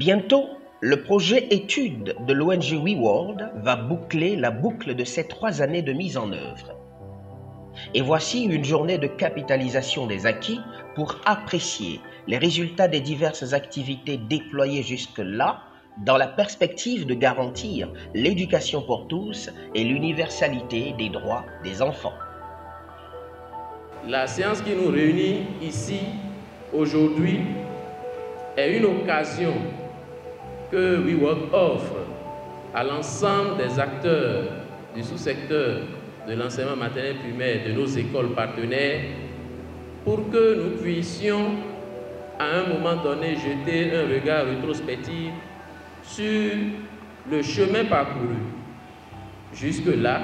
Bientôt, le projet étude de l'ONG WeWorld va boucler la boucle de ces 3 années de mise en œuvre. Et voici une journée de capitalisation des acquis pour apprécier les résultats des diverses activités déployées jusque-là dans la perspective de garantir l'éducation pour tous et l'universalité des droits des enfants. La séance qui nous réunit ici aujourd'hui est une occasion que WeWorld offre à l'ensemble des acteurs du sous-secteur de l'enseignement maternel primaire de nos écoles partenaires pour que nous puissions à un moment donné jeter un regard rétrospectif sur le chemin parcouru jusque-là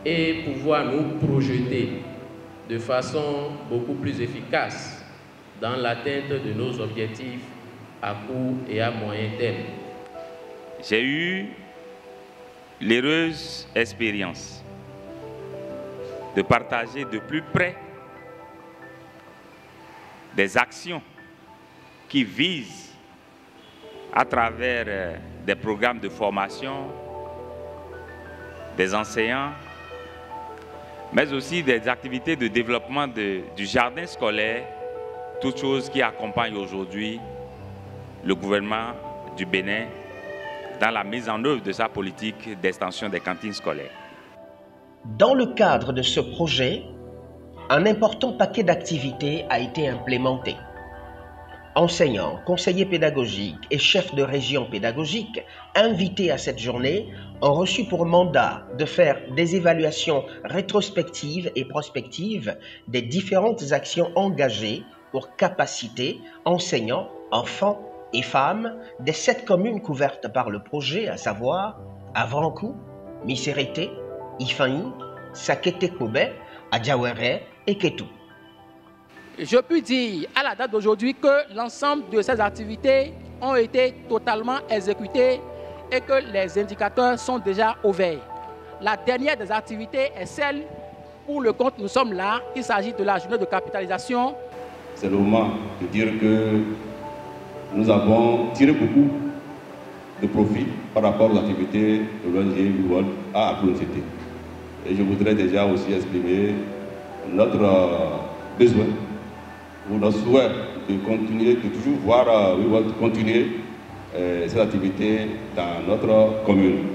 et pouvoir nous projeter de façon beaucoup plus efficace dans l'atteinte de nos objectifs à court et à moyen terme. J'ai eu l'heureuse expérience de partager de plus près des actions qui visent, à travers des programmes de formation, des enseignants, mais aussi des activités de développement du jardin scolaire, toutes choses qui accompagnent aujourd'hui le gouvernement du Bénin dans la mise en œuvre de sa politique d'extension des cantines scolaires. Dans le cadre de ce projet, un important paquet d'activités a été implémenté. Enseignants, conseillers pédagogiques et chefs de région pédagogique invités à cette journée ont reçu pour mandat de faire des évaluations rétrospectives et prospectives des différentes actions engagées pour capaciter enseignants, enfants et femmes des 7 communes couvertes par le projet, à savoir Avrankou, Miserete, Ifanyi, Sakete-Kobe, Adjawere et Ketou. Je peux dire à la date d'aujourd'hui que l'ensemble de ces activités ont été totalement exécutées et que les indicateurs sont déjà au vert. La dernière des activités est celle pour le compte nous sommes là. Il s'agit de la journée de capitalisation. C'est le moment de dire que nous avons tiré beaucoup de profit par rapport aux activités de l'ONG WeWorld à Apollo-Cité. Et je voudrais déjà aussi exprimer notre besoin ou notre souhait de continuer, de toujours voir WeWorld continuer cette activité dans notre commune.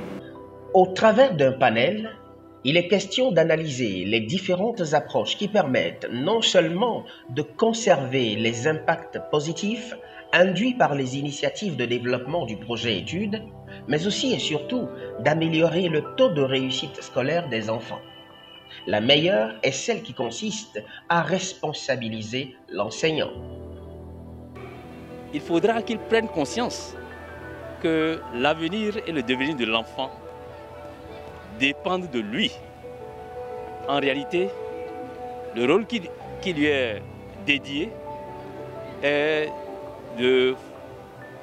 Au travers d'un panel, il est question d'analyser les différentes approches qui permettent non seulement de conserver les impacts positifs induits par les initiatives de développement du projet études, mais aussi et surtout d'améliorer le taux de réussite scolaire des enfants. La meilleure est celle qui consiste à responsabiliser l'enseignant. Il faudra qu'il prenne conscience que l'avenir et le devenir de l'enfant dépendent de lui. En réalité, le rôle qui lui est dédié est de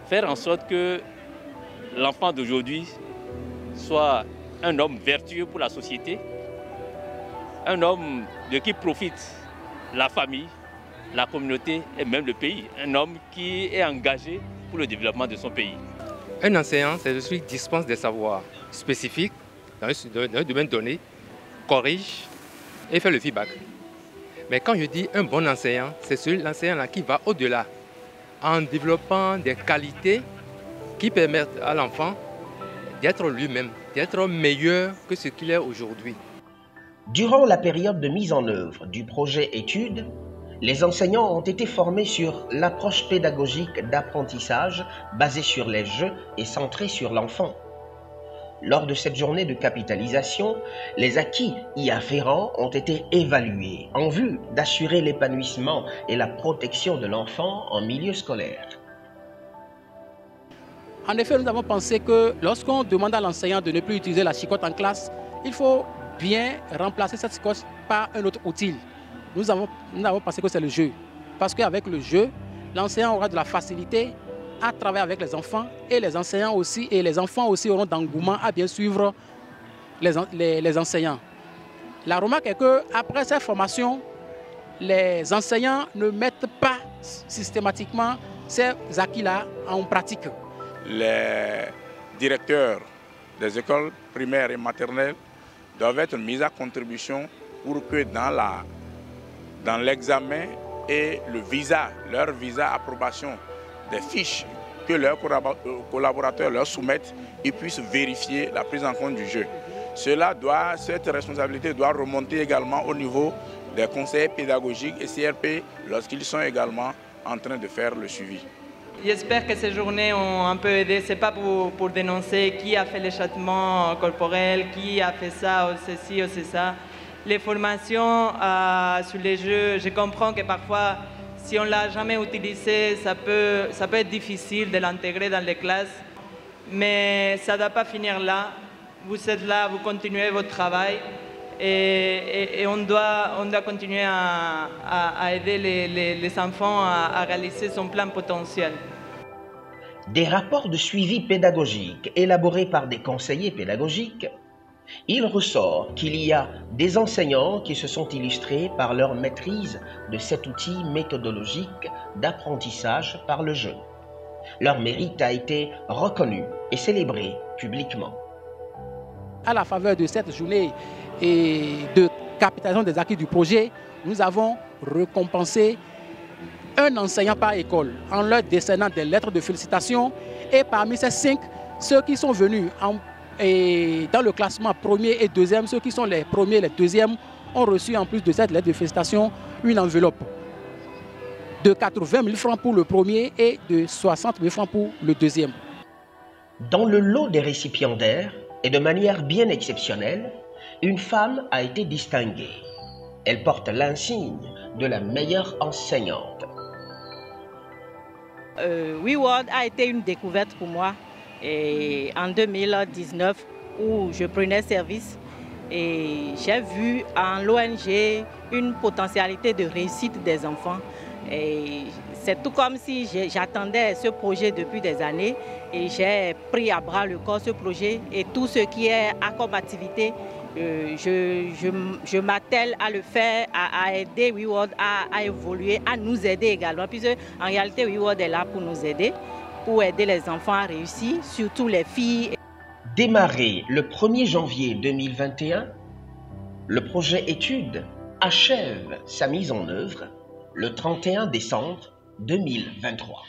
faire en sorte que l'enfant d'aujourd'hui soit un homme vertueux pour la société, un homme de qui profite la famille, la communauté et même le pays, un homme qui est engagé pour le développement de son pays. Un enseignant, c'est celui qui dispense des savoirs spécifiques dans un domaine donné, corrige et fait le feedback. Mais quand je dis un bon enseignant, c'est celui l'enseignant qui va au-delà, en développant des qualités qui permettent à l'enfant d'être lui-même, d'être meilleur que ce qu'il est aujourd'hui. Durant la période de mise en œuvre du projet études, les enseignants ont été formés sur l'approche pédagogique d'apprentissage basée sur les jeux et centrée sur l'enfant. Lors de cette journée de capitalisation, les acquis y afférents ont été évalués en vue d'assurer l'épanouissement et la protection de l'enfant en milieu scolaire. En effet, nous avons pensé que lorsqu'on demande à l'enseignant de ne plus utiliser la chicotte en classe, il faut bien remplacer cette chicotte par un autre outil. Nous avons pensé que c'est le jeu. Parce qu'avec le jeu, l'enseignant aura de la facilité à travailler avec les enfants et les enseignants aussi, et les enfants aussi auront d'engouement à bien suivre les enseignants. La remarque est qu'après cette formation, les enseignants ne mettent pas systématiquement ces acquis-là en pratique. Les directeurs des écoles primaires et maternelles doivent être mis à contribution pour que dans l'examen et leur visa approbation des fiches que leurs collaborateurs leur soumettent, ils puissent vérifier la prise en compte du jeu. Cette responsabilité doit remonter également au niveau des conseillers pédagogiques et CRP lorsqu'ils sont également en train de faire le suivi. J'espère que ces journées ont un peu aidé. Ce n'est pas pour dénoncer qui a fait les châtiments corporels, qui a fait ça, ou ceci, ou c'est ça. Les formations sur les jeux, je comprends que parfois, si on ne l'a jamais utilisé, ça peut être difficile de l'intégrer dans les classes. Mais ça ne doit pas finir là. Vous êtes là, vous continuez votre travail. Et on doit continuer à aider les enfants à réaliser son plein potentiel. Des rapports de suivi pédagogique élaborés par des conseillers pédagogiques, il ressort qu'il y a des enseignants qui se sont illustrés par leur maîtrise de cet outil méthodologique d'apprentissage par le jeu. Leur mérite a été reconnu et célébré publiquement. À la faveur de cette journée et de capitalisation des acquis du projet, nous avons récompensé un enseignant par école en leur décernant des lettres de félicitations, et parmi ces 5, ceux qui sont venus dans le classement premier et deuxième, ceux qui sont les premiers et les deuxièmes ont reçu en plus de cette lettre de félicitations une enveloppe de 80 000 francs pour le premier et de 60 000 francs pour le deuxième. Dans le lot des récipiendaires, et de manière bien exceptionnelle, une femme a été distinguée. Elle porte l'insigne de la meilleure enseignante. WeWorld a été une découverte pour moi et en 2019 où je prenais service et j'ai vu en l'ONG une potentialité de réussite des enfants. C'est tout comme si j'attendais ce projet depuis des années et j'ai pris à bras le corps ce projet et tout ce qui est à comme activité, je m'attelle à le faire, à aider WeWorld à évoluer, à nous aider également, puisque en réalité WeWorld est là pour nous aider, pour aider les enfants à réussir, surtout les filles. Démarré le 1er janvier 2021, le projet étude achève sa mise en œuvre le 31 décembre 2023.